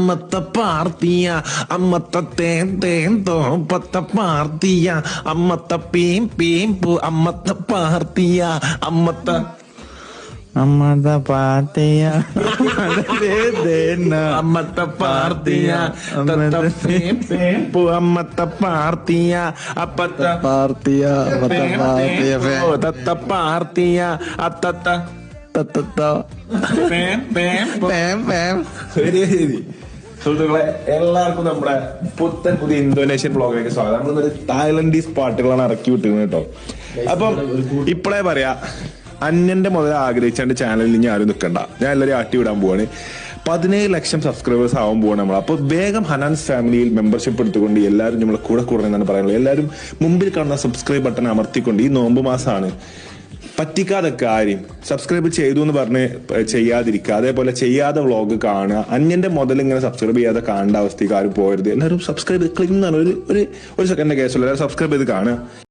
അമ്മത്ത പാർത്തിയ അമ്മത്ത തേൻ തേൻ തോപ്പത്ത പാർത്തിയ അമ്മത്ത പീം പീം പൂ അമ്മത്ത പാർത്തിയ അമ്മത്ത അമ്മത്ത പാർട്ടിയ അമ്മത്ത പാർത്തിയ പീം പീം പൂ അമ്മത്ത പാർത്തിയ അപ്പത്ത പാർട്ടിയ തത്ത പാർത്തിയ അത്തത്ത സുഹൃത്തുക്കളെ, എല്ലാവർക്കും നമ്മുടെ പുത്തൻ പുതിയ ഇന്തോനേഷ്യൻ ബ്ലോഗിലേക്ക് സ്വാഗതം. നമ്മളൊരു തായ്ലൻഡീസ് പാട്ടുകളാണ് ഇറക്കി വിട്ടിരുന്നത് കേട്ടോ. അപ്പം ഇപ്പോഴേ പറയാ, അന്യന്റെ മുതൽ ആഗ്രഹിച്ചാണ്ട് ചാനലിൽ ഇനി ആരും നിൽക്കണ്ട. ഞാൻ എല്ലാവരും ആട്ടി വിടാൻ പോവാണ്. 17 ലക്ഷം സബ്സ്ക്രൈബേഴ്സ് ആവാൻ പോവാണ് നമ്മൾ. അപ്പോൾ വേഗം ഹനാൻസ് ഫാമിലിയിൽ മെമ്പർഷിപ്പ് എടുത്തുകൊണ്ട് എല്ലാവരും നമ്മളെ കൂടെ കൂടണമെന്നാണ് പറയുന്നത്. എല്ലാവരും മുമ്പിൽ കാണുന്ന സബ്സ്ക്രൈബ് ബട്ടൺ അമർത്തിക്കൊണ്ട്, ഈ നോമ്പ് മാസമാണ്, പറ്റിക്കാതെ കാര്യം സബ്സ്ക്രൈബ് ചെയ്തു എന്ന് പറഞ്ഞ് ചെയ്യാതിരിക്കുക. അതേപോലെ ചെയ്യാതെ വ്ളോഗ് കാണുക. അന്യന്റെ മുതൽ ഇങ്ങനെ സബ്സ്ക്രൈബ് ചെയ്യാതെ കാണേണ്ട അവസ്ഥയ്ക്ക് ആരും പോകരുത്. എല്ലാവരും സബ്സ്ക്രൈബ് ക്ലിക്ക് ഒരു സെക്കൻഡിന്റെ കേസുള്ള എല്ലാവരും സബ്സ്ക്രൈബ് ചെയ്ത് കാണുക.